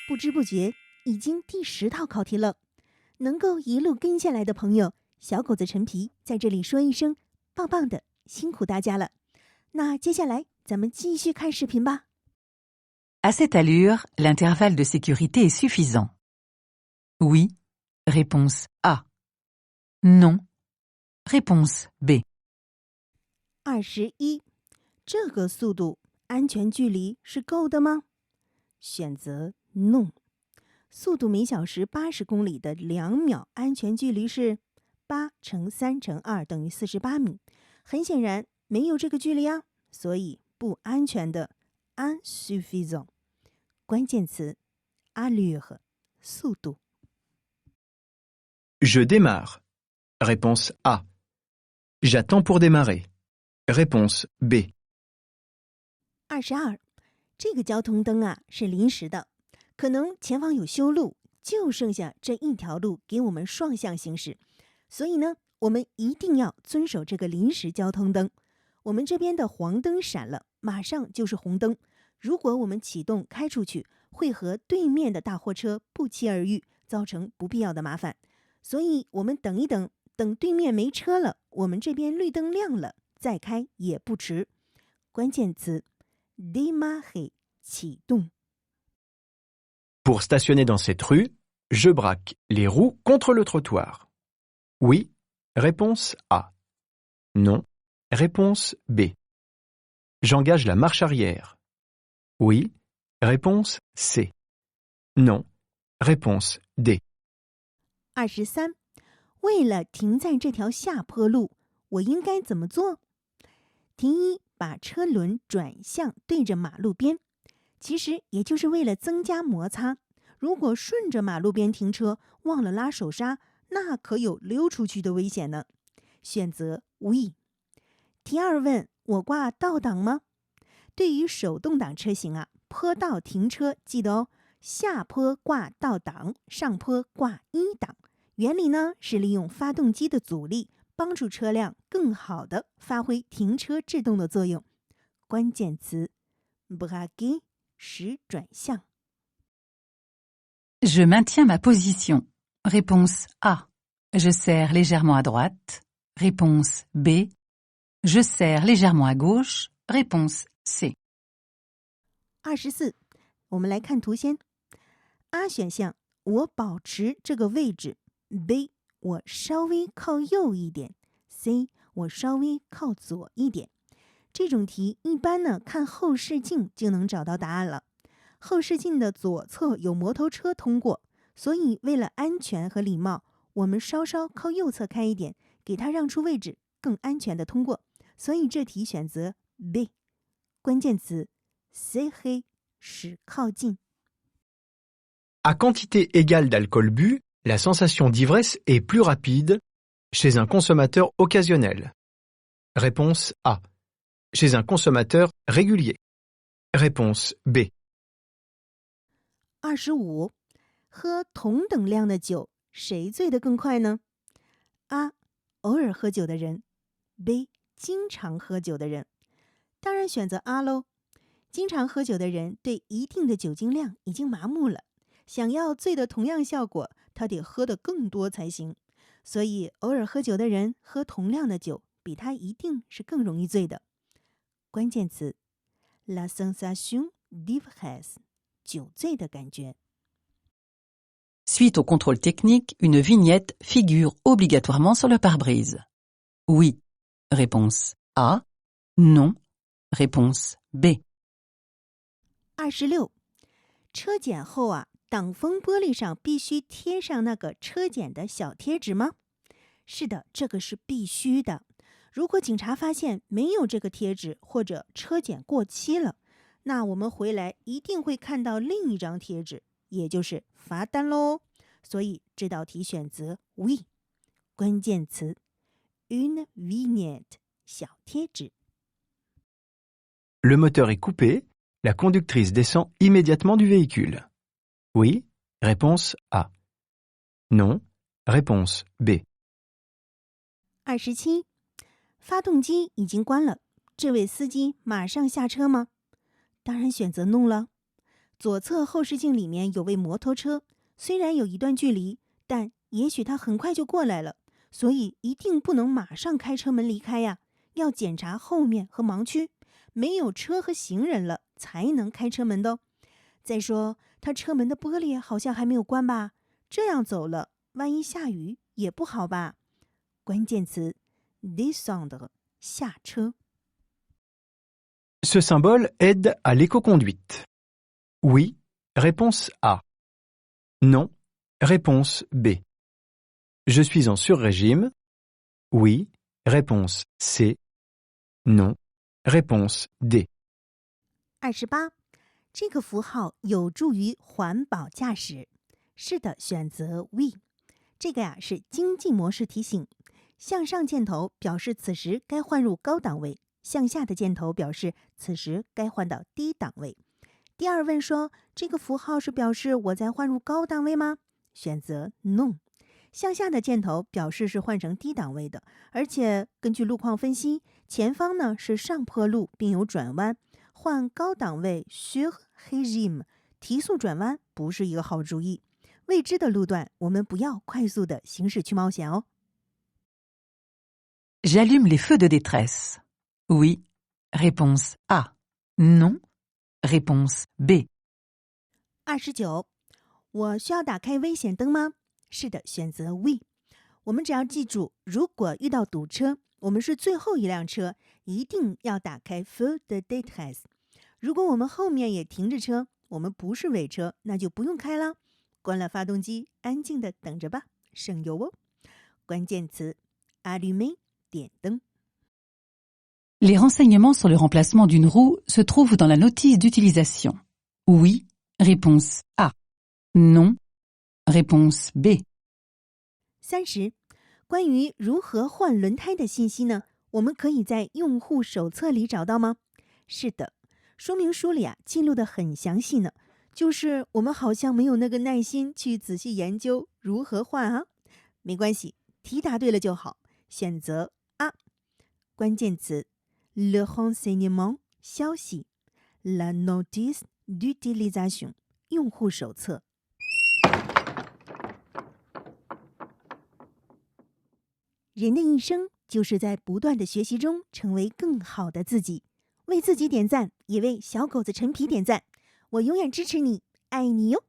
不知不觉已经第10套考题了，能够一路跟下来的朋友，小狗子陈皮在这里说一声棒棒的，辛苦大家了。那接下来咱们继续看视频吧。À cette allure, l'intervalle de sécurité est suffisant. Oui. Réponse A. Non. Réponse B. 21，这个速度安全距离是够的吗？选择 No。速度每小时80公里的2秒安全距离是8乘3乘2等于48米。很显然没有这个距离啊，所以不安全的 insuffisant。关键词 allure 速度。Je démarre. Réponse A. J'attends pour démarrer. Réponse B. 22，这个交通灯啊是临时的，可能前方有修路，就剩下这一条路给我们双向行驶，所以呢，我们一定要遵守这个临时交通灯。我们这边的黄灯闪了，马上就是红灯。如果我们启动开出去，会和对面的大货车不期而遇，造成不必要的麻烦。所以我们等一等，等对面没车了，我们这边绿灯亮了，再开也不迟。关键词 démarrer 启动。Pour stationner dans cette rue, je braque les roues contre le trottoir. Oui. Réponse A. Non. Réponse B. J'engage la marche arrière. Oui. Réponse C. Non. Réponse D. 23，为了停在这条下坡路，我应该怎么做？题一，把车轮转向对着马路边，其实也就是为了增加摩擦。如果顺着马路边停车，忘了拉手刹，那可有溜出去的危险呢。选择 We。题二问，我挂倒档吗？对于手动挡车型啊，坡道停车记得哦，下坡挂倒档，上坡挂1档。原理呢是利用发动机的阻力，帮助车辆更好的发挥停车制动的作用。关键词 braquer 使转向。Je maintiens ma position. Réponse A. Je serre légèrement à droite. Réponse B. Je serre légèrement à gauche. Réponse C. 24，我们来看图先。A 选项，我保持这个位置。B， 我稍微靠右一点。C， 我稍微靠左一点。这种题一般呢，看后视镜就能找到答案了。后视镜的左侧有摩托车通过，所以为了安全和礼貌，我们稍稍靠右侧开一点，给它让出位置，更安全的通过。所以这题选择 B。关键词 serrer 使靠近。À quantité égale d'alcool bu, la sensation d'ivresse est plus rapide chez un consommateur occasionnel. Réponse A. Chez un consommateur régulier. Réponse B. 25，喝同等量的酒，谁醉得更快呢？ A. 偶尔喝酒的人。 B. 经常喝酒的人。当然选择 A 喽。经常喝酒的人对一定的酒精量已经麻木了，想要醉的同样效果，他得喝得更多才行。所以偶尔喝酒的人喝同量的酒，比他一定是更容易醉的。关键词 la sensation d'ivresse 酒醉的感觉。 Suite au contrôle technique, une vignette figure obligatoirement sur le pare-brise. Oui. Réponse A. Non. Réponse B. 26，车检后啊，挡风玻璃上必须贴上那个车检的小贴纸吗？是的，这个是必须的。如果警察发现没有这个贴纸，或者车检过期了，那我们回来一定会看到另一张贴纸，也就是罚单喽。所以这道题选择 We。关键词 une vignette 小贴纸。 Le moteur est coupé. La conductrice descend immédiatement du véhicule. Oui. Réponse A. Non. Réponse B. 27，发动机已经关了，这位司机马上下车吗？当然选择 No 了。左侧后视镜里面有位摩托车，虽然有一段距离，但也许他很快就过来了，所以一定不能马上开车门离开呀，要检查后面和盲区，没有车和行人了才能开车门的哦。再说，他车门的玻璃好像还没有关吧？这样走了，万一下雨也不好吧？关键词 descendre 下车。Ce symbole aide à l'éco-conduite. Oui, réponse A. Non, réponse B. Je suis en sur-régime. Oui, réponse C. Non, réponse D. 28，这个符号有助于环保驾驶。是的，选择 We。这个呀是经济模式提醒，向上箭头表示此时该换入高档位，向下的箭头表示此时该换到低档位。第二问说，这个符号是表示我在换入高档位吗？选择 No。向下的箭头表示是换成低档位的，而且根据路况分析，前方呢是上坡路并有转弯，换高档位 sur régime 提速转弯不是一个好主意。未知的路段，我们不要快速的行驶去冒险哦。J'allume les feux de détresse. Oui. Réponse A. Non. Réponse B. 29，我需要打开危险灯吗？是的，选择 We。我们只要记住，如果遇到堵车，我们是最后一辆车，一定要打开 feu de détresse。如果我们后面也停着车，我们不是尾车，那就不用开了。关了发动机，安静的等着吧，省油哦。关键词 allumer 点灯。Les renseignements sur le remplacement d'une roue se trouvent dans la notice d'utilisation. Oui. Réponse A. Non. Réponse B. 30，关于如何换轮胎的信息呢？我们可以在用户手册里找到吗？是的，说明书里记录得很详细呢。就是我们好像没有那个耐心去仔细研究如何换啊。没关系，题答对了就好。选择 A。关键词 le renseignement 消息 la notice d'utilisation 用户手册。人的一生就是在不断的学习中成为更好的自己。为自己点赞，也为小狗子陈皮点赞。我永远支持你，爱你哟。